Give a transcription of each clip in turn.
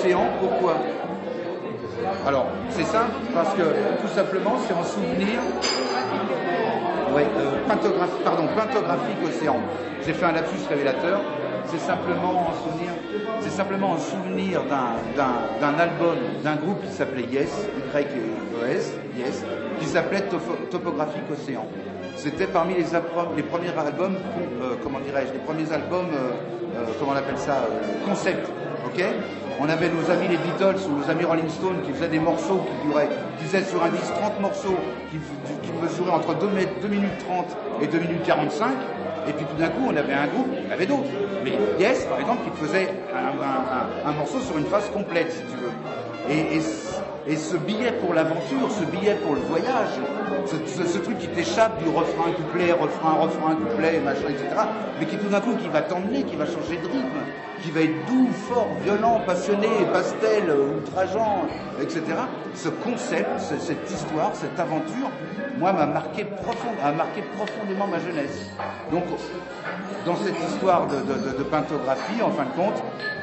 océan, pourquoi? Alors, c'est simple, parce que tout simplement, c'est en souvenir. Ouais, pantographique océan. J'ai fait un lapsus révélateur. C'est simplement en souvenir d'un album, d'un groupe qui s'appelait Yes, Y-E-S, Yes, qui s'appelait Topographique Océan. C'était parmi les premiers albums, comment dirais-je, les premiers albums, comment on appelle ça, concept, ok? On avait nos amis les Beatles ou nos amis Rolling Stones qui faisaient des morceaux qui faisaient sur un disque 30 morceaux, qui mesuraient entre 2 minutes 30 et 2 minutes 45. Et puis tout d'un coup, on avait un groupe, il y en avait d'autres. Mais Yes, par exemple, qui faisait un morceau sur une phase complète, si tu veux. Et ce billet pour l'aventure, ce billet pour le voyage, ce truc qui t'échappe du refrain, couplet, refrain, couplet, machin, etc., mais qui tout d'un coup, qui va t'emmener, qui va changer de rythme, qui va être doux, fort, violent, passionné, pastel, outrageant, etc. Ce concept, cette histoire, cette aventure, moi, a marqué profondément ma jeunesse. Donc, dans cette histoire de pantographiie, en fin de compte,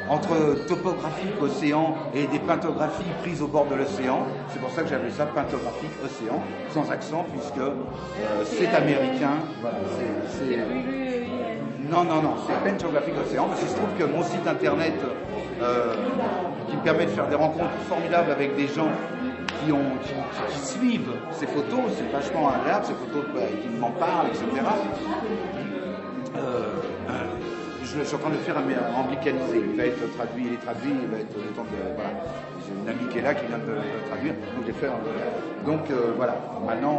entre topographique océan et des pantographies prises au bord de l'océan, c'est pour ça que j'appelle ça pantographique océan, sans accent, puisque c'est américain. Voilà, Non, c'est pantographique océan, parce qu'il se trouve que mon site internet, qui me permet de faire des rencontres formidables avec des gens qui suivent ces photos, c'est vachement agréable, ces photos qui m'en parlent, etc. Je suis en train de le faire anglicaniser. Il va être traduit, il va être le temps de. Voilà. J'ai une amie qui est là qui vient de le traduire, donc je l'ai fait. Donc voilà, maintenant.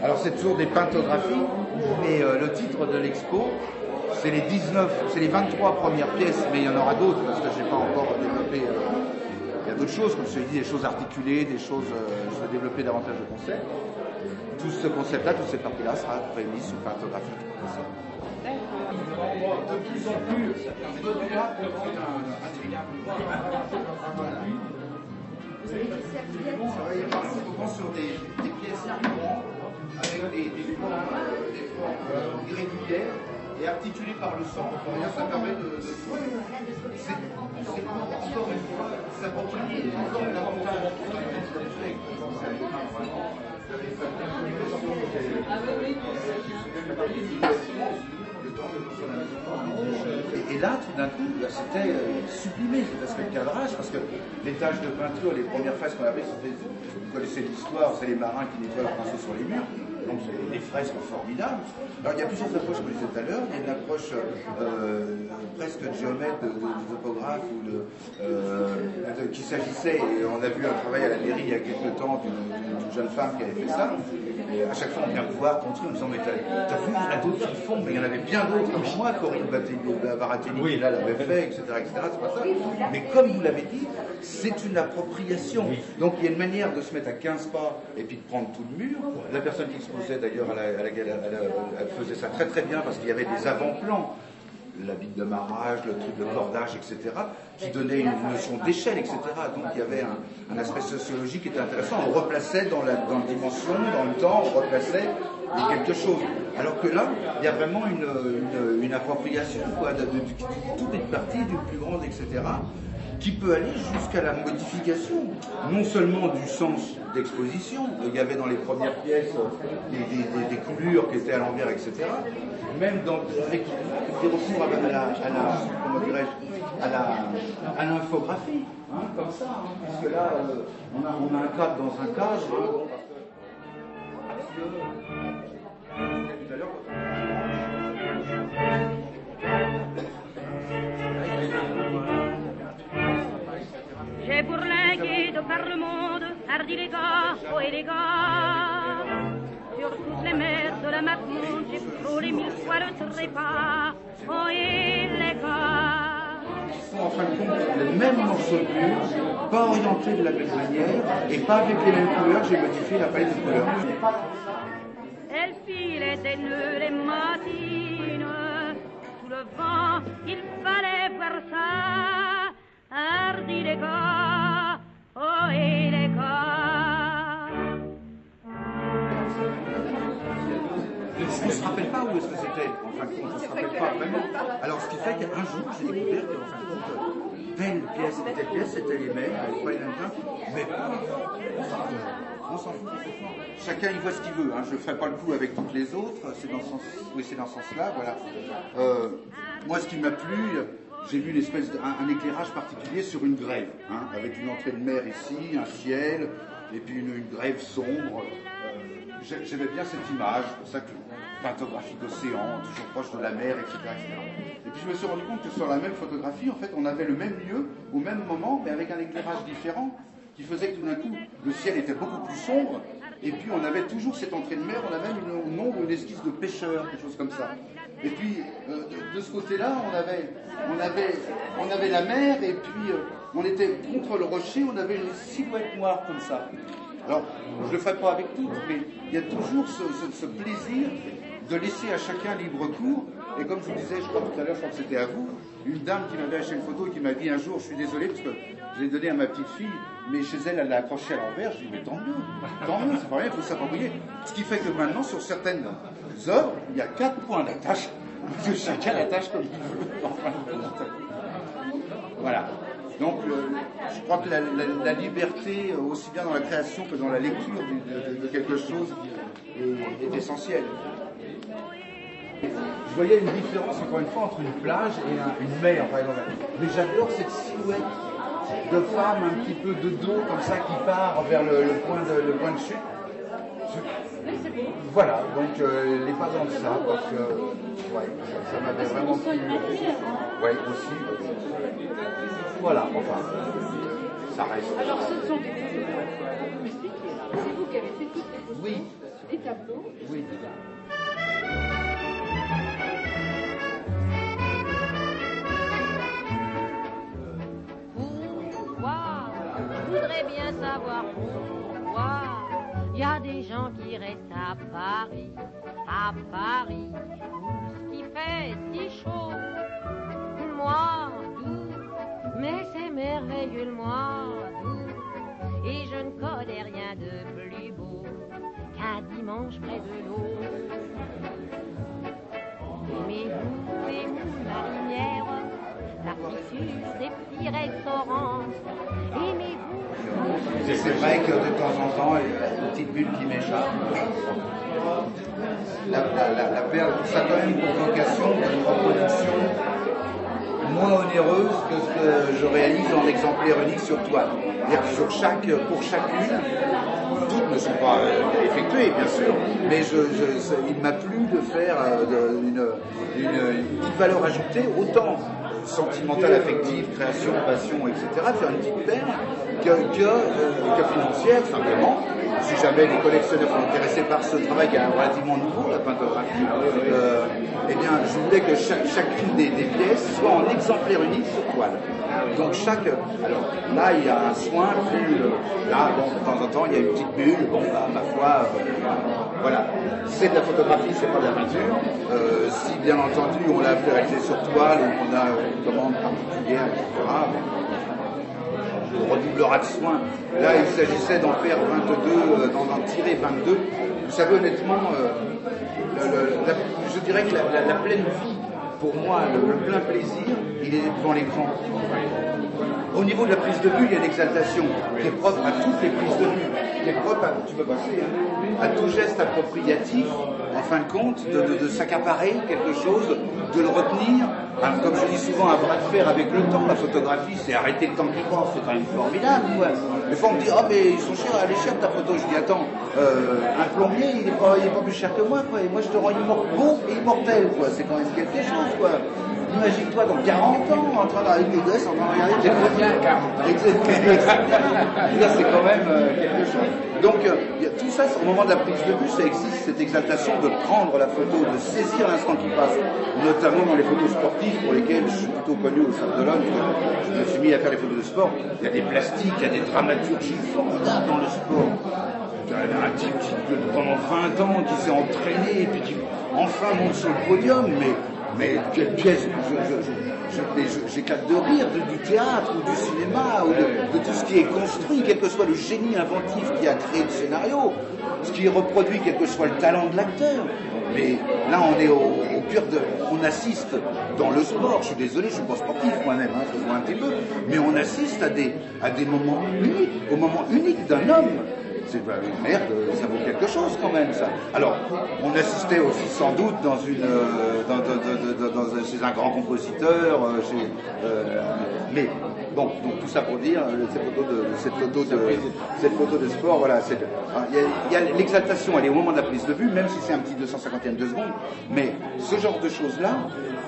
Alors c'est toujours des pantographies, mais le titre de l'expo, c'est les 23 premières pièces, mais il y en aura d'autres parce que je n'ai pas encore développé. Il y a d'autres choses, comme je te l'ai dit, des choses articulées, des choses. Je vais développer davantage de concepts. Tout ce concept-là, toute cette partie-là sera réunie sous pantographique. De plus en plus, on travaille souvent sur des pièces avec des formes irrégulières et articulées par le sang. Ça permet de c'est encore une fois, ça continue une forme d'avantage. Et là, tout d'un coup, c'était sublimé, cet aspect de cadrage, parce que les tâches de peinture, les premières phases qu'on avait, vous connaissez l'histoire, c'est les marins qui nettoient leurs pinceaux sur les murs. Donc c'est des fresques formidables. Alors il y a plusieurs approches, comme je disais tout à l'heure. Il y a une approche presque de géomètre, de topographe, qu'il s'agissait, et on a vu un travail à la mairie il y a quelques temps d'une jeune femme qui avait fait ça. Et à chaque fois on vient me voir construire en me disant mais t'as vu, il y en a d'autres qui le font, mais il y en avait bien d'autres comme moi, Corinne Baratini, oui, là l'avait fait, etc., c'est pas ça. Mais comme vous l'avez dit, c'est une appropriation. Donc il y a une manière de se mettre à 15 pas et puis de prendre tout le mur. La personne qui exposait d'ailleurs elle faisait ça très très bien parce qu'il y avait des avant-plans, la bite de marrage, le truc de cordage, etc., qui donnait une notion d'échelle, etc. Donc il y avait un aspect sociologique qui était intéressant. On replaçait dans la dimension, dans le temps, on replaçait quelque chose. Alors que là, il y a vraiment une appropriation, quoi, de toute une partie, du plus grande, etc., qui peut aller jusqu'à la modification, non seulement du sens d'exposition, il y avait dans les premières pièces des coulures qui étaient à l'envers, etc., même avec des recours à l'infographie, hein, comme ça, hein, puisque là, on a un cadre dans un cadre, parce que tout à l'heure, j'ai bourlingué de par le monde, hardi les gars, oh et les gars. Sur toutes les mers de la Marmonde, j'ai frôlé 1000 fois le trépas, oh et les gars. En fin de compte, le même morceau de mur, pas orienté de la même manière, et pas avec les mêmes couleurs, j'ai modifié la palette de couleurs. Elle filait des nœuds les matines, sous le vent, il fallait voir ça. Hardi les gars, oh et les gars. on ne se rappelle pas où est-ce que c'était, en fin de compte, on ne se rappelle pas vraiment. Alors ce qui fait qu'un jour, j'ai découvert qu'en fin de compte, telle pièce, c'était les mêmes, pas les mêmes teintes, mais on s'en fout complètement. Chacun y voit ce qu'il veut, hein. Je ne ferai pas le coup avec toutes les autres, c'est dans ce sens, oui, c'est dans ce sens-là, voilà. Moi, ce qui m'a plu, j'ai vu un éclairage particulier sur une grève, hein, avec une entrée de mer ici, un ciel, et puis une grève sombre. J'aimais bien cette image, c'est ça que pantographique d'océan, toujours proche de la mer, etc., etc. Et puis je me suis rendu compte que sur la même photographie, en fait, on avait le même lieu, au même moment, mais avec un éclairage différent, qui faisait que tout d'un coup, le ciel était beaucoup plus sombre, et puis on avait toujours cette entrée de mer, on a même une ombre, une esquisse de pêcheur, quelque chose comme ça. Et puis, de ce côté-là, on avait la mer, et puis on était contre le rocher, on avait une silhouette noire comme ça. Alors, je ne le ferai pas avec toutes, mais il y a toujours ce plaisir de laisser à chacun libre cours. Et comme je vous disais, je crois tout à l'heure, je crois que c'était à vous, une dame qui m'avait acheté une photo et qui m'a dit un jour, je suis désolé parce que je l'ai donnée à ma petite fille, mais chez elle, elle l'a accrochée à l'envers. Je dis, mais tant mieux, c'est pas rien, il faut s'approprier. Ce qui fait que maintenant, sur certaines œuvres, il y a 4 points d'attache, que chacun l'attache comme il veut. Voilà. Donc, je crois que la liberté, aussi bien dans la création que dans la lecture de quelque chose, est essentielle. Je voyais une différence, encore une fois, entre une plage et une mer, par exemple. Mais j'adore cette silhouette de femme un petit peu de dos, comme ça, qui part vers le point de chute. Voilà, donc les pas dans ça, parce que ouais, ça m'avait vraiment plu. Oui, aussi. Voilà, enfin, ça reste. Alors, ce sont des photos mystiques, c'est vous qui avez fait toutes les photos, oui. des tableaux. Oui. Pourquoi? Je voudrais bien savoir pourquoi. Il y a des gens qui restent à Paris, où ce qui fait si chaud. Moi, doux, mais c'est merveilleux le mois d'août, et je ne connais rien de plus beau qu'un dimanche près de l'eau. Aimez-vous marinière, l'artifice des petits restaurants, aimez-vous. C'est vrai que de temps en temps, il y a une petite bulle qui m'échappe. La perle, ça a quand même pour vocation une reproduction moins onéreuse que ce que je réalise en exemplaire unique sur toile. C'est-à-dire pour chacune, toutes ne sont pas effectuées bien sûr, mais il m'a plu de faire une petite valeur ajoutée, autant sentimentale, affective, création, passion, etc., faire une petite perle que financière, simplement. Si jamais les collectionneurs sont intéressés par ce travail qui est relativement nouveau, la peintographie, eh bien, je voulais que chacune des pièces soit en exemplaire unique sur toile. Donc alors là, il y a un soin plus, là, bon, de temps en temps, il y a une petite bulle, bon, bah, ma foi, voilà. C'est de la photographie, c'est pas de la peinture. Si, bien entendu, on l'a fait réaliser sur toile, ou qu'on a une commande particulière, etc., on redoublera de soin. Là, il s'agissait d'en faire 22, d'en tirer 22. Vous savez, honnêtement, je dirais que la pleine vie, pour moi, le plein plaisir, il est devant l'écran. Au niveau de la prise de vue, il y a l'exaltation qui est propre à toutes les prises de vue, qui est propre à tout geste appropriatif, en fin de compte, de s'accaparer quelque chose, de le retenir. Alors, comme je dis souvent, un bras de fer avec le temps. La photographie, c'est arrêter le temps qui passe, c'est quand même formidable. Quoi. Des fois, on me dit, mais ils sont chers, elle est chère ta photo. Je dis, attends, un plombier, il est pas plus cher que moi, quoi. Et moi, je te rends beau et immortel, quoi. C'est quand même quelque chose, quoi. Imagine-toi dans 40 ans, en train d'arriver avec les gosses, en train de regarder. J'aimerais bien 40 ans. Là, c'est quand même quelque chose. Donc, tout ça, au moment de la prise de vue, ça existe, cette exaltation de prendre la photo, de saisir l'instant qui passe, notamment dans les photos sportives pour lesquelles je suis plutôt connu au Stade de l'Homme. Je me suis mis à faire les photos de sport. Il y a des plastiques, il y a des dramaturgies formidables dans le sport. Il y a un type qui, pendant 20 ans, qui s'est entraîné et puis qui enfin monte sur le podium, mais quelle pièce, j'éclate de rire du théâtre ou du cinéma ou de tout ce qui est construit, quel que soit le génie inventif qui a créé le scénario, ce qui est reproduit, quel que soit le talent de l'acteur. Mais là, on est au cœur de... On assiste dans le sport, je suis désolé, je suis pas sportif moi-même, hein, ça se voit un petit peu, mais on assiste à des moments uniques, au moment unique d'un homme. C'est merde, ça vaut quelque chose quand même, ça. Alors, on assistait aussi sans doute dans chez un grand compositeur, mais bon, donc tout ça pour dire cette photo de sport, voilà. Il y a l'exaltation, elle est au moment de la prise de vue, même si c'est un petit 250e de seconde, mais ce genre de choses-là,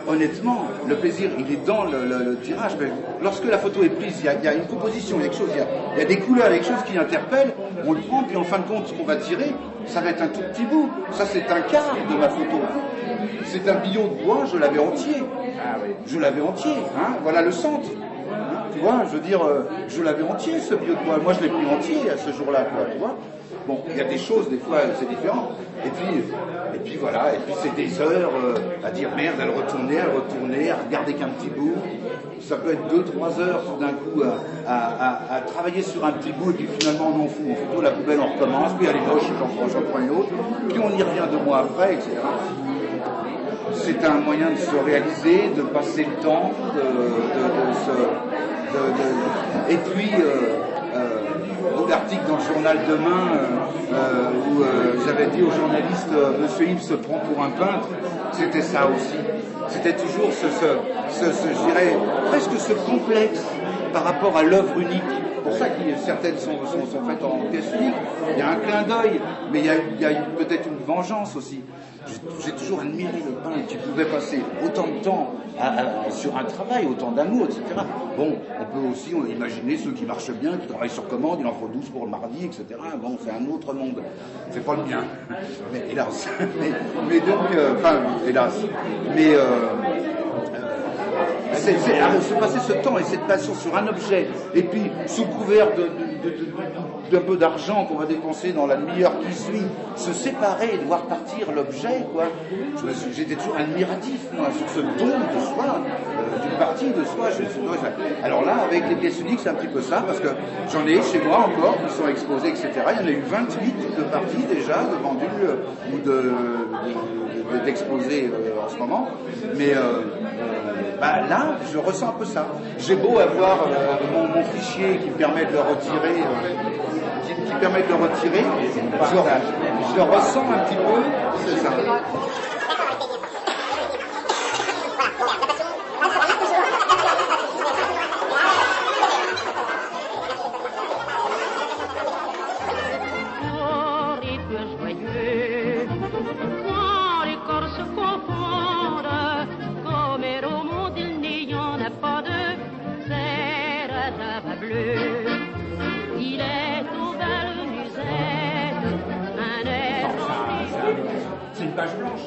honnêtement, le plaisir, il est dans le tirage. Mais lorsque la photo est prise, il y a une composition, il y a quelque chose, il y a des couleurs, il y a quelque chose qui interpelle, on le prend, puis en fin de compte, ce qu'on va tirer, ça va être un tout petit bout. Ça, c'est un quart de ma photo. C'est un billot de bois, je l'avais entier. Je l'avais entier, hein, voilà le centre. Tu vois, je veux dire, je l'avais entier, ce billot de bois. Moi, je l'ai pris entier à ce jour-là, quoi, tu vois. Bon, il y a des choses, des fois, c'est différent. Et puis voilà, et puis c'est des heures à dire merde, à le retourner, à regarder qu'un petit bout. Ça peut être 2-3 heures tout d'un coup à travailler sur un petit bout, et puis finalement on en fout, on fout la poubelle, on recommence, puis elle est moche, j'en prends une autre, puis on y revient 2 mois après, etc. C'est un moyen de se réaliser, de passer le temps, et puis l'article dans le journal Demain où j'avais dit aux journalistes Monsieur Yves se prend pour un peintre, c'était ça aussi. C'était toujours je dirais, presque ce complexe par rapport à l'œuvre unique. C'est pour ça que certaines sont faites en pièces uniques. Il y a un clin d'œil, mais il y a peut-être une vengeance aussi. J'ai toujours admiré le peintre qui pouvait passer autant de temps sur un travail, autant d'amour, etc. Bon, on peut aussi imaginer ceux qui marchent bien, qui travaillent sur commande, il en faut 12 pour le mardi, etc. Bon, c'est un autre monde. C'est pas le mien. Mais hélas. Mais donc, hélas. Mais se passer ce temps et cette passion sur un objet, et puis sous couvert d'un peu d'argent qu'on va dépenser dans la demi-heure qui suit, se séparer et de voir partir l'objet, quoi. J'étais toujours admiratif, moi, sur ce don de soi, d'une partie de soi. Alors là, avec les pièces uniques, c'est un petit peu ça, parce que j'en ai chez moi encore, qui sont exposés, etc. Il y en a eu 28 de parties déjà, de vendues ou d'exposés en ce moment. Mais là, je ressens un peu ça. J'ai beau avoir mon fichier qui me permet de le retirer, je ressens un petit peu, c'est ça. Page blanche,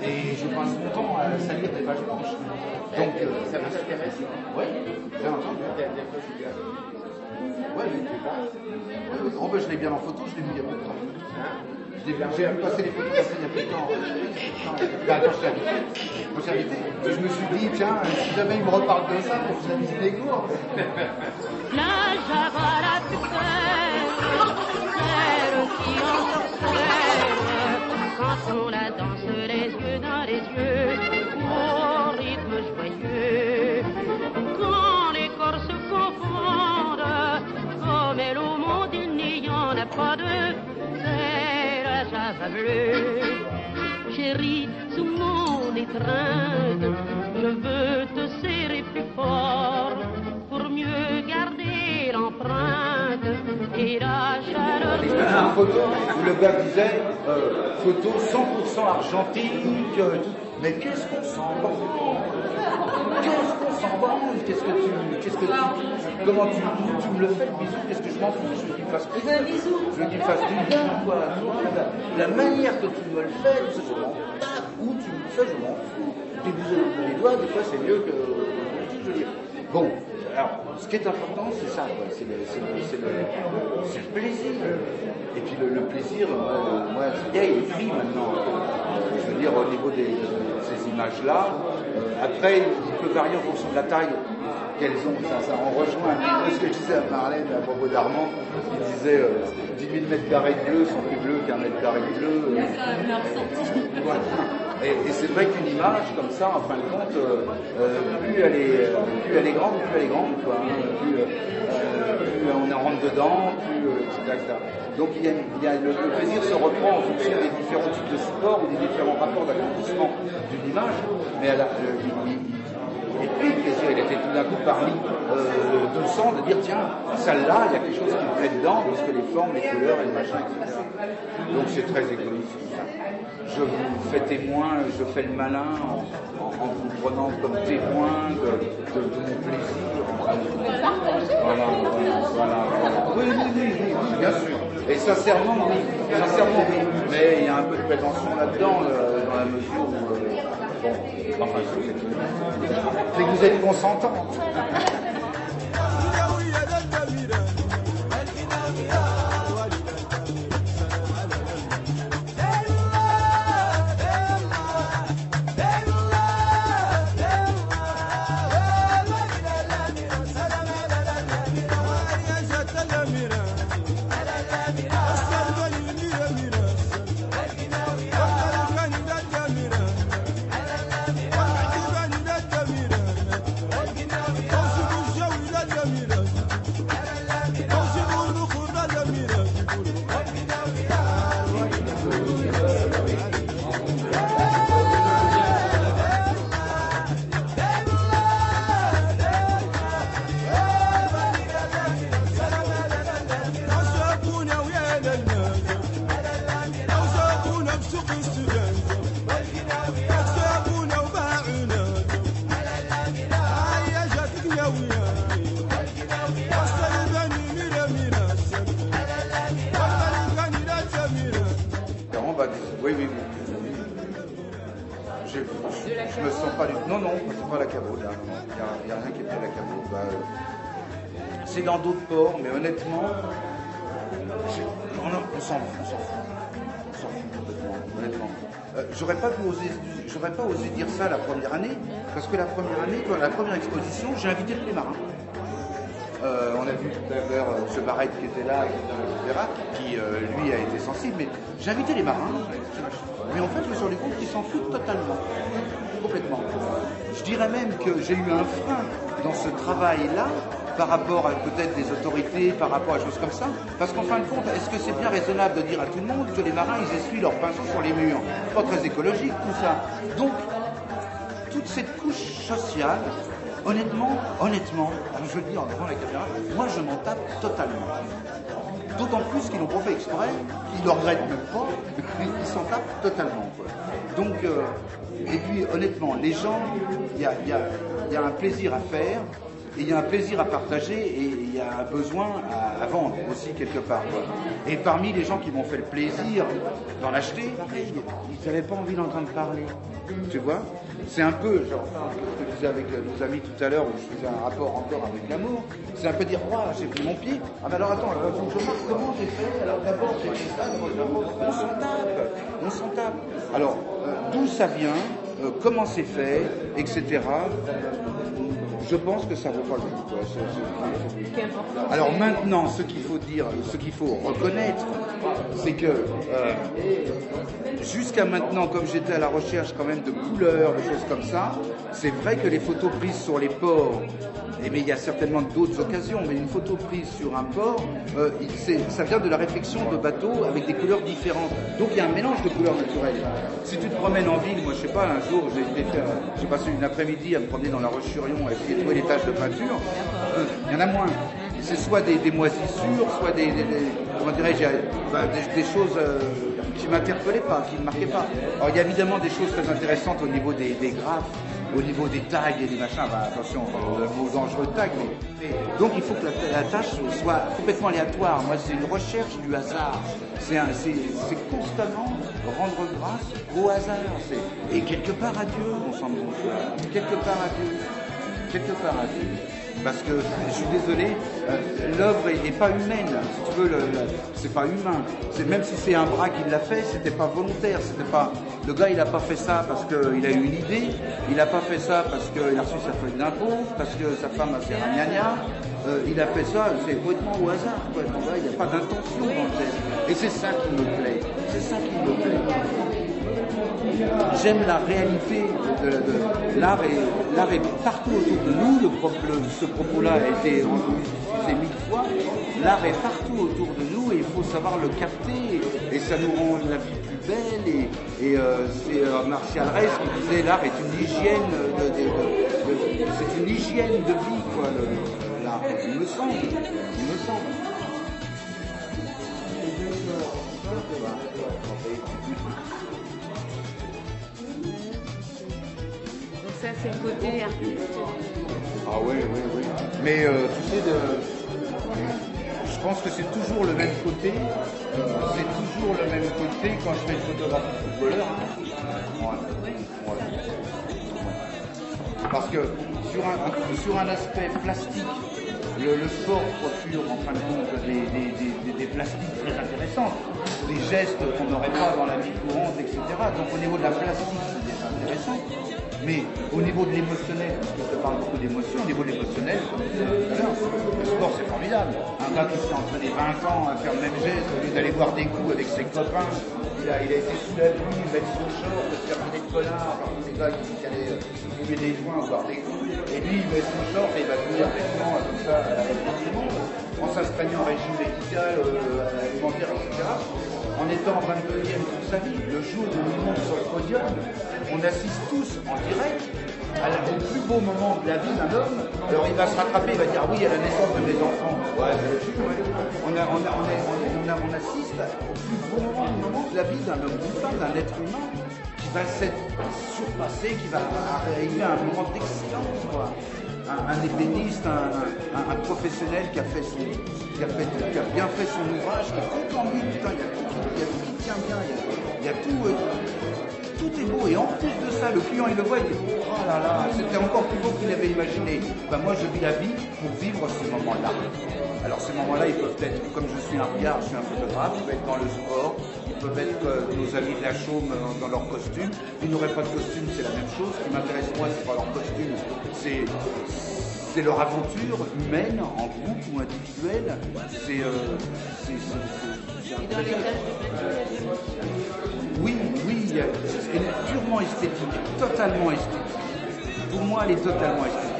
et je passe mon temps à salir des pages blanches. Donc, ça vous intéresse? Oui, bien entendu. Oui, mais oh, ben, je l'ai bien en photo, je l'ai vu il y a peu de temps. J'ai vu passer les photos passer il y a peu de temps. Quand je suis invité, je me suis dit, tiens, si jamais il me reparle de ça, pour que je visite les cours. La Java la plus celle qui ensorcelle, quand on la danse les yeux dans les yeux, au rythme joyeux, quand les corps se confondent, comme elle au monde il n'y en a pas deux, c'est la Java bleue. Chérie, sous mon étreinte, je veux te serrer plus fort, pour mieux garder l'empreinte et la chaleur de une photo où le gars disait photo 100% argentique, mais qu'est-ce qu'on s'en branle? Comment tu me le fais le bisou? Qu'est-ce que je m'en fous? Je veux qu'il me fasse un bisou. Je veux qu'il me fasse du bien, quoi. La manière que tu me le fais, je m'en tape. Où tu me le fais, je m'en fous. Tes bisous avec les doigts, des fois, c'est mieux que je veux dire. Bon. Alors, ce qui est important, c'est ça, quoi. C'est le plaisir. Et puis le plaisir, moi, il est pris maintenant. Je veux dire, au niveau de ces images-là, Après, il peut varier en fonction de la taille qu'elles ont. Ça en rejoint un peu ce que je disais à Marlène à propos d'Armand. Il disait 10 000 mètres carrés de bleu sont plus bleus qu'un mètre carré de bleu. Voilà. Et c'est vrai qu'une image comme ça, en fin de compte, plus elle est grande, plus elle est grande, quoi, hein. Plus on en rentre dedans, plus etc. Donc le plaisir se reprend en fonction des différents types de supports ou des différents rapports d'accomplissement d'une image, mais et puis le plaisir, il était tout d'un coup parmi 1200 de dire tiens, celle-là, il y a quelque chose qui me plaît dedans, parce que les formes, les couleurs et le machin, etc. Donc c'est très égoïste. Je vous fais témoin, je fais le malin en vous prenant comme témoin de mon plaisir. Voilà. Oui, bien sûr. Et sincèrement, oui. Mais il y a un peu de prétention là-dedans, dans la mesure où... enfin, c'est que vous êtes consentant. Oui. Je me sens pas du tout. Non, c'est pas la Caveau là. Il n'y a rien qui est à la Caveau. C'est dans d'autres ports, mais honnêtement, on s'en fout. Honnêtement. J'aurais pas osé dire ça la première année, parce que la première année, dans la première exposition, j'ai invité tous les marins. On a vu tout à l'heure ce Barrette qui était là, etc., qui lui a été sensible, mais j'ai invité les marins, mais en fait je me suis rendu compte qu'ils s'en foutent totalement, complètement. Je dirais même que j'ai eu un frein dans ce travail-là par rapport à peut-être des autorités, par rapport à des choses comme ça, parce qu'en fin de compte, est-ce que c'est bien raisonnable de dire à tout le monde que les marins ils essuient leurs pinceaux sur les murs? Pas très écologique tout ça. Donc, toute cette couche sociale, honnêtement, alors je le dis en devant la caméra, moi je m'en tape totalement. D'autant plus qu'ils l'ont pas fait exprès, ils ne le regrettent même pas, ils s'en tapent totalement, quoi. Donc, et puis honnêtement, les gens, il y a un plaisir à faire, et il y a un plaisir à partager, et il y a un besoin à vendre aussi quelque part, quoi. Et parmi les gens qui m'ont fait le plaisir d'en acheter, ils n'avaient pas envie d'entendre parler, tu vois. C'est un peu, genre, ce que je disais avec nos amis tout à l'heure, où je faisais un rapport encore avec l'amour, c'est un peu dire, oh, j'ai pris mon pied, ah ben alors attends, il faut que je marque comment j'ai fait, alors d'abord j'ai fait ça, on s'en tape. Alors, d'où ça vient, comment c'est fait, etc. Je pense que ça vaut pas le coup, quoi. Alors maintenant, ce qu'il faut dire, ce qu'il faut reconnaître, c'est que jusqu'à maintenant, comme j'étais à la recherche quand même de couleurs, de choses comme ça, c'est vrai que les photos prises sur les ports, mais il y a certainement d'autres occasions, mais une photo prise sur un port, ça vient de la réflexion de bateaux avec des couleurs différentes. Donc il y a un mélange de couleurs naturelles. Si tu te promènes en ville, moi je sais pas, un jour j'ai passé une après-midi à me promener dans la Roche-sur-Yon à essayer de trouver les taches de peinture, il y en a moins. C'est soit des moisissures, soit comment dirais-je, des choses qui ne m'interpellaient pas, qui ne marquaient pas. Alors il y a évidemment des choses très intéressantes au niveau des graphes, au niveau des tags et des machins, attention, le mot dangereux tag, mais donc il faut que la tâche soit complètement aléatoire. Moi, c'est une recherche du hasard. C'est constamment rendre grâce au hasard. Et quelque part à Dieu, mon sang de bon frère. Quelque part à Dieu. Parce que, je suis désolé, l'œuvre n'est pas humaine, si tu veux, c'est pas humain. Même si c'est un bras qui l'a fait, c'était pas volontaire, c'était pas... Le gars, il n'a pas fait ça parce qu'il a eu une idée, il n'a pas fait ça parce qu'il a reçu sa feuille d'impôt, parce que sa femme a fait un gna-gna. Il a fait ça, c'est complètement au hasard, quoi. Il n'y a pas d'intention dans le geste. Et c'est ça qui me plaît, c'est ça qui me plaît. J'aime la réalité de l'art est partout autour de nous. Ce propos-là a été utilisé 1000 fois. L'art est partout autour de nous et il faut savoir le capter et ça nous rend la vie plus belle. Et c'est Martial Reiss qui disait l'art est une hygiène c'est une hygiène de vie, quoi. L'art, il me semble. Ça, c'est le côté artistique. Ah oui. Mais tu sais, je pense que c'est toujours le même côté. Quand je fais une photographie de footballeur. Ouais. Parce que sur un aspect plastique, le sport procure en fin de compte des plastiques très intéressants, des gestes qu'on n'aurait pas dans la vie courante, etc. Donc au niveau de la plastique, c'est déjà intéressant. Mais au niveau de l'émotionnel, parce que je te parle beaucoup d'émotion, au niveau de l'émotionnel, le sport c'est formidable. Un gars qui s'est entraîné 20 ans à faire le même geste, au lieu d'aller boire des coups avec ses copains, il a été sous la pluie, mettre son short, se faire des connards, par tous ces gars qui allaient fumer des joints, boire des coups, et lui il met son short et il va tenir vêtements comme ça à la réponse du monde, en s'astreignant au régime médical, alimentaire, etc. En étant 22e toute sa vie, le jour où il monte sur le podium, on assiste tous en direct au plus beau moment de la vie d'un homme. Alors il va se rattraper, il va dire ah oui, à la naissance de mes enfants. Ouais, on assiste au plus beau moment de la vie d'un homme, d'une femme, d'un être humain qui va s'être surpassé, qui va arriver à un moment d'excellence, quoi. Un ébéniste, un professionnel qui a bien fait son ouvrage, qui est tout en lui, putain, il y a tout qui tient bien, il y a tout est beau. Et en plus de ça, le client il le voit, il dit oh là là, c'était encore plus beau qu'il avait imaginé. Ben moi je vis la vie pour vivre ces moments-là. Alors ces moments-là, ils peuvent être, comme je suis un regard, je suis un photographe, ils peuvent être dans le sport, ils peuvent être nos amis de la Chaume dans leur costume. Ils n'auraient pas de costume, c'est la même chose. Ce qui m'intéresse moi, c'est pas leur costume, c'est leur aventure humaine, en groupe ou individuelle. C'est Et dans les tâches de peinture, oui, elle est purement esthétique, totalement esthétique. Pour moi, elle est totalement esthétique.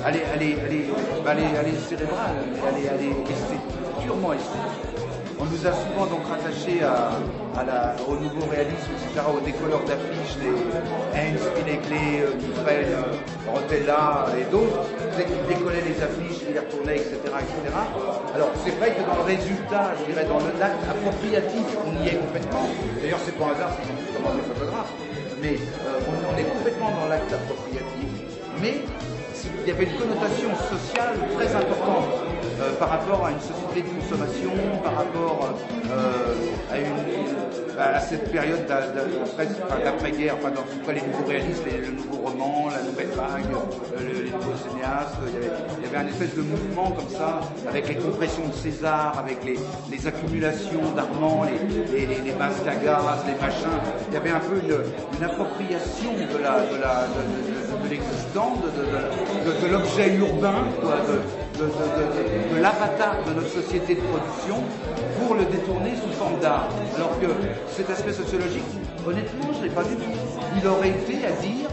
Elle est cérébrale, elle est esthétique, purement esthétique. On nous a souvent donc rattachés au nouveau réalisme, etc., aux décolleurs d'affiches, les Heinz, Pineclé, Dufresne, Rotella et d'autres, qui décollaient les affiches, qui les retournaient, etc., etc. Alors c'est vrai que dans le résultat, je dirais dans l'acte appropriatif, on y est complètement. D'ailleurs c'est pas un hasard, c'est comment des photographes, mais on est complètement dans l'acte appropriatif, mais il y avait une connotation sociale très importante par rapport à une société de consommation, par rapport à cette période d'après-guerre, après les nouveaux réalistes, le nouveau roman, la nouvelle vague, les nouveaux cinéastes. Il y avait un espèce de mouvement comme ça, avec les compressions de César, avec les accumulations d'Armand, les masques à gaz, les machins. Il y avait un peu une appropriation de l'existant, de l'objet urbain, quoi, de l'avatar de notre société de production pour le détourner sous forme d'art. Alors que cet aspect sociologique, honnêtement, je ne l'ai pas du tout. Il aurait été à dire,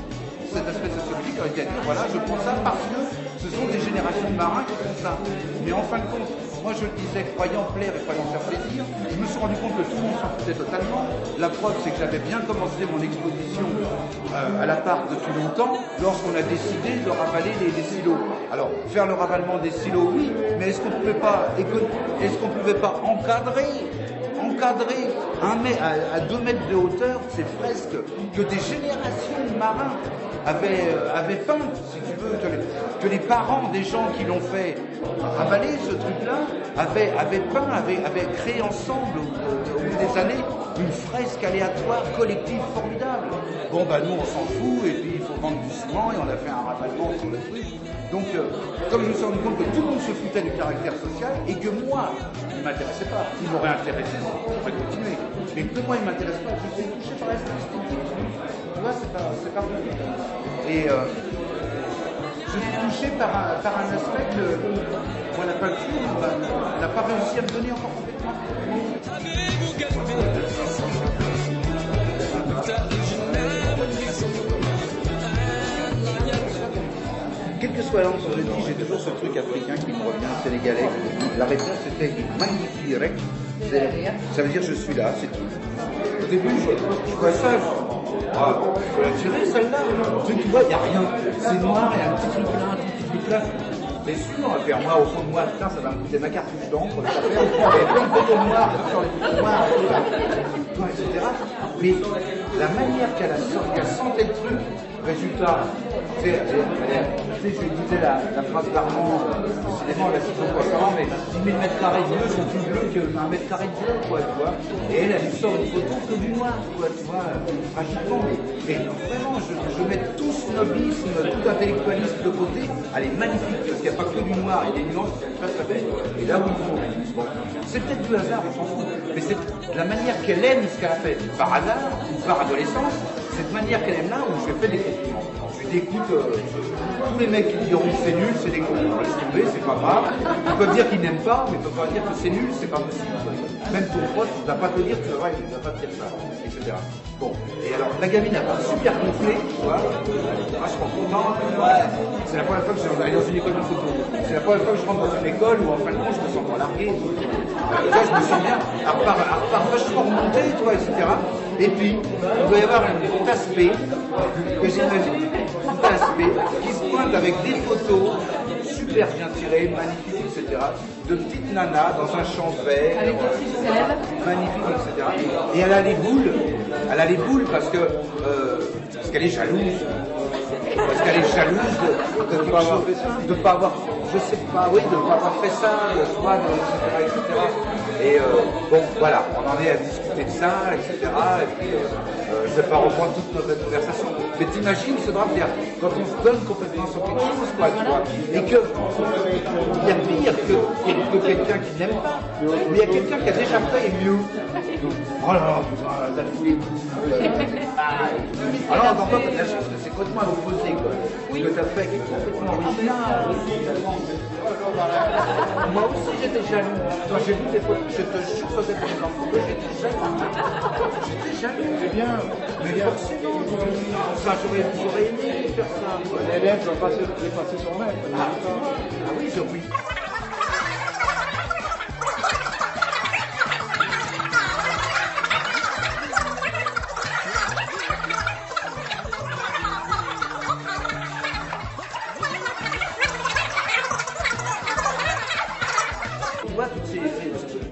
cet aspect sociologique aurait été à dire, voilà, je prends ça parce que ce sont des générations de marins qui font ça. Mais en fin de compte, moi je le disais, croyant plaire et croyant faire plaisir, je me suis rendu compte que tout le monde s'en foutait totalement. La preuve, c'est que j'avais bien commencé mon exposition à l'appart depuis longtemps, lorsqu'on a décidé de ravaler les silos. Alors, faire le ravalement des silos, oui, mais est-ce qu'on ne pouvait pas encadrer à 2 mètres de hauteur ces fresques que des générations de marins avaient peint, si tu veux, que les parents des gens qui l'ont fait Avalé, ce truc-là, avait peint, avait créé ensemble au bout des années une fresque aléatoire collective formidable. Bon, bah nous on s'en fout, et puis il faut vendre du ciment, et on a fait un ravalement sur le truc. Donc, comme je me suis rendu compte que tout le monde se foutait du caractère social, et que moi, il ne m'intéressait pas, il m'aurait intéressé, j'aurais continué. Mais que moi, il ne m'intéresse pas, je suis touché par l'esthétique. Tu vois, c'est pas vrai. Et je suis touché par un aspect que moi, la peinture n'a pas réussi à me donner encore complètement. Quel que soit l'angle sur le dit, j'ai toujours ce truc africain qui me revient, sénégalais. La réponse était magnifique direct. Ça veut dire je suis là, c'est tout. Au début, je vois ça, je peux la tirer celle-là. Tu vois, il n'y a rien. C'est noir, il y a un petit truc là, un petit truc là. C'est sûr, et puis moi, au fond de moi, putain, ça va me coûter ma cartouche d'encre, il y a plein de photos noires sur les photos noires, etc. Mais la manière qu'elle sentait le truc, résultat, tu sais, je disais la phrase d'Armand, décidément, la citation quoi savoir, mais 10 000 mètres carrés de bleu sont plus bleus qu'un mètre carré de bleu, quoi, tu vois. Et elle lui sort une photo que du noir, quoi, tu vois, tragiquement. Mais vraiment, je mets tout snobisme, tout intellectualisme de côté, elle est magnifique, parce qu'il n'y a pas que du noir, il y a des nuances très très belles. Et là où il faut. Bon, c'est peut-être du hasard, on s'en fout, mais c'est la manière qu'elle aime ce qu'elle a fait, par hasard ou par adolescence, cette manière qu'elle aime là où je fais des compliments. Je dis écoute, tous les mecs qui diront que c'est nul, c'est des cons. Laisse tomber, c'est pas grave. Ils peuvent dire qu'ils n'aiment pas, mais ils peuvent pas dire que c'est nul, c'est pas possible. Même ton pote, il ne va pas te dire que c'est vrai, il ne va pas te dire ça, etc. Bon, et alors la gamine a pas super gonflé, tu vois, elle est vachement contente. C'est la première fois que je suis allé dans une école de photo. C'est la première fois que je rentre dans une école où en fin de compte je me sens pas largué. Là, je me sens bien, à part vachement remonté, tu vois, etc. Et puis, il doit y avoir un aspect que j'imagine, tout aspect qui se pointe avec des photos super bien tirées, magnifiques, etc. De petites nanas dans un champ vert, magnifique, etc. Et elle a les boules parce qu'elle est jalouse. Parce qu'elle est jalouse de ne pas avoir, je sais pas, oui, de ne pas avoir fait ça, soit, etc. Et bon, voilà, on en est à discuter de ça, etc. Et puis, je ne vais pas reprendre toute notre conversation. Mais t'imagines ce drame, quand on se donne complètement sur quelque chose, quoi, tu vois, et que il y a pire que quelqu'un qui n'aime pas, mais il y a quelqu'un qui a déjà fait et mieux. Oh là là, ça fout les coups. Alors, dans toi, t'as de la chance, c'est complètement à l'opposé, quoi. Ce que t'as fait qui est complètement original. Moi aussi, j'étais jaloux. Quand j'ai vu tes photos, je te jure, ça c'était des enfants, j'étais jaloux. J'étais jaloux. C'est bien. Mais forcément, ça, j'aurais aimé faire ça. L'élève doit passer son maître. Ah oui, oui.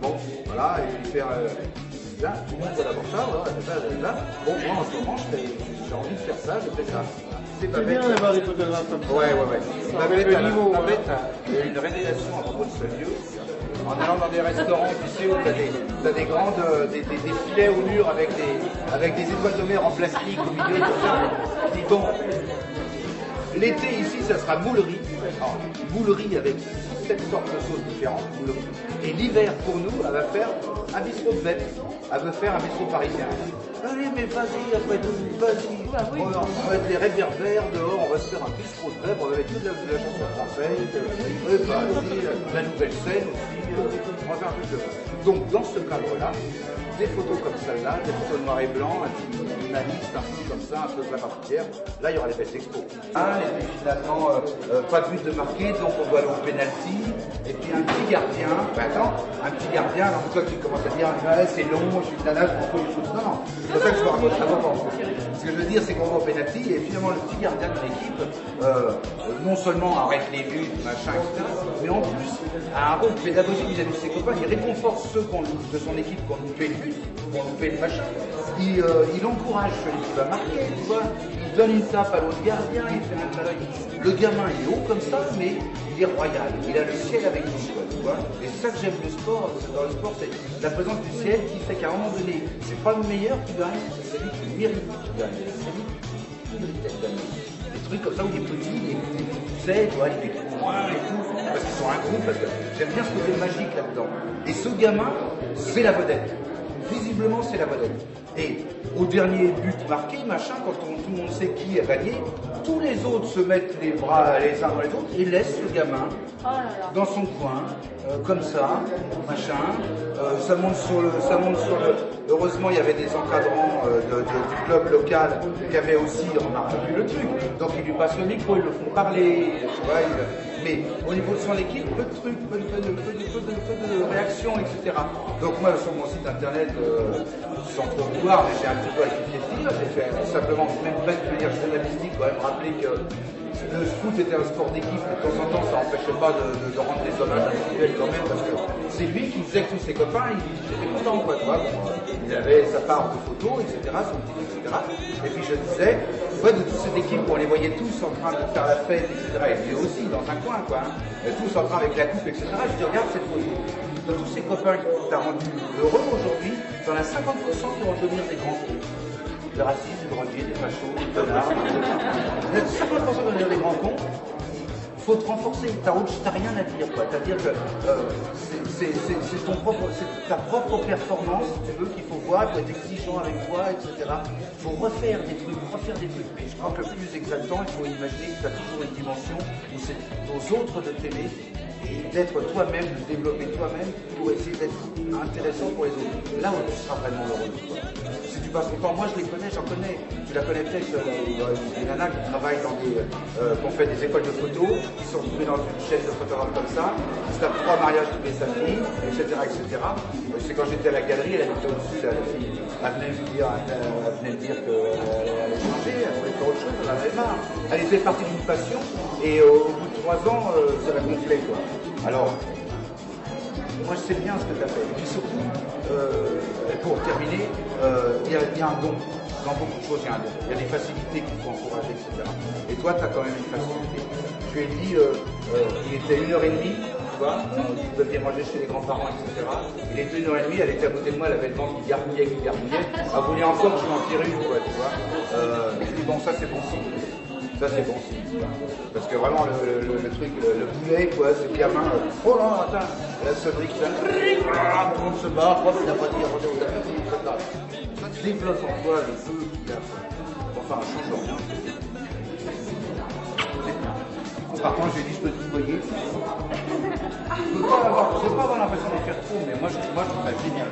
Bon, voilà, et puis faire là, tout le monde va d'abord ça, voilà, là. Bon, moi en ce moment, j'ai envie de faire ça, je fais ça. C'est bien d'avoir des photographes comme ça. Ouais. Babette a une révélation à propos de ce lieu. En allant dans des restaurants, tu sais, où t'as des grandes, des filets au mur avec des étoiles de mer en plastique au milieu, tout ça. Dis bon, l'été ici, ça sera moulerie. Alors, moulerie avec 7 sortes de sauces différentes. Et l'hiver, pour nous, elle va faire un bistrot de bête. Elle veut faire un bistrot parisien. Allez, mais vas-y, après tout, vas-y. On va mettre les réverbères dehors, on va se faire un bistrot de bête, on va mettre toute la chanson française, la nouvelle scène aussi. On va faire un truc de bête. Donc, dans ce cadre-là, des photos comme celle-là, des photos noir et blanc, un minimaliste, un truc comme ça, un peu de la particulière. Là, il y aura les belles expos. Et puis finalement, pas de but de marquer, donc on doit aller au penalty. Et puis un petit gardien, un petit gardien, alors toi tu commences à dire, c'est long, je suis une nana, je prends les choses. Non, c'est pas ça que je veux raconter, ça va pas. Ce que je veux dire, c'est qu'on va au penalty, et finalement le petit gardien de l'équipe, non seulement arrête les buts, machin, etc., mais en plus a un rôle pédagogique vis-à-vis de ses copains. Il réconforte ceux de son équipe qui ont loupé le but, qui ont loupé le machin. Il encourage celui qui va marquer, tu vois. donne une tape à l'autre gardien, il fait même pas l'œil. Le gamin, il est haut comme ça, mais il est royal. Il a le ciel avec lui, quoi, tu vois. Et c'est ça que j'aime le sport. Dans le sport, c'est la présence du ciel qui fait qu'à un moment donné, c'est pas le meilleur qui gagne, c'est celui qui mérite qui gagne. C'est celui qui mérite de gagner. Des trucs comme ça où il est petit, il est tu vois, il fait moins et tout, parce qu'ils sont un groupe, parce que j'aime bien ce côté magique là-dedans. Et ce gamin, c'est la vedette. Visiblement, c'est la vedette. Et au dernier but marqué, machin, quand tout le monde sait qui a gagné, tous les autres se mettent les bras les uns dans les autres et laissent le gamin dans son coin, comme ça, machin. Ça monte sur le. Heureusement, il y avait des encadrants du club local qui avaient aussi remarqué le truc. Donc ils lui passent le micro, ils le font parler, tu vois. Mais au niveau de son équipe, peu de trucs, peu de réactions, etc. Donc moi, sur mon site internet, sans trop vouloir, mais j'ai un petit peu actifié le tir, j'ai fait simplement, même pas de manière journalistique, quand même rappeler que le foot était un sport d'équipe, de temps en temps, ça n'empêchait pas de rendre des hommages individuels quand même, parce que c'est lui qui faisait que tous ses copains, ils étaient contents, quoi, tu vois. Il avait sa part de photos, etc., son petit, etc. Et puis je disais, ouais, de toute cette équipe, on les voyait tous en train de faire la fête, etc. Et lui aussi, dans un coin, quoi, hein, tous en train avec la coupe, etc. Je dis, regarde cette photo. De tous ces copains qui t'ont rendu heureux aujourd'hui, t'en as 50% qui vont devenir des grands cons. Des racistes, des drogués, des fachos, des connards. Il y a 50% qui vont devenir des grands cons. Faut te renforcer, t'as rien à dire, quoi. C'est-à-dire que c'est ta propre performance, si tu veux, qu'il faut voir, il faut être exigeant avec toi, etc. Il faut refaire des trucs. Mais je crois que le plus exaltant, il faut imaginer que tu as toujours une dimension où c'est aux autres de t'aimer et d'être toi-même, de développer toi-même pour essayer d'être intéressant pour les autres. Là où tu seras vraiment heureux, quoi. Si tu passes ton temps, moi je les connais, j'en connais. Tu la connais peut-être, des nanas qui travaillent dans qui ont fait des écoles de photo, qui sont retrouvées dans une chaîne de photographes comme ça, qui se tapent 3 mariages toutes les samedis, etc., etc. C'est quand j'étais à la galerie, elle habitait au-dessus, la fille. Elle venait me dire qu'elle allait changer, elle voulait faire autre chose, elle en avait marre. Elle était partie d'une passion, et au bout de 3 ans, ça l'a gonflé, quoi. Alors, moi je sais bien ce que tu as fait. Et puis surtout, pour terminer, il y a un don. Dans beaucoup de choses, il y a un don. Il y a des facilités qu'il faut encourager, etc. Et toi, tu as quand même une facilité. Je lui ai dit, il était 1h30, tu vois, il devait manger chez les grands-parents, etc. Il était 1h30, elle était à côté de moi, elle avait le ventre qui gargouillait. Elle voulait encore que je m'en tire une, quoi, tu vois. Je lui ai dit, bon, ça c'est bon signe. Ça c'est bon signe. Parce que vraiment le truc, le boulet, quoi, c'est le gamin, oh là, attends, la sonnerie qui sonne, tout le monde se bat, il n'a pas dit, ça développe en toi le feu qu'il a. Enfin, un change rien. Par contre, j'ai dit, je peux te tutoyer. Je ne veux pas avoir l'impression de faire trop, mais moi je trouve ça génial.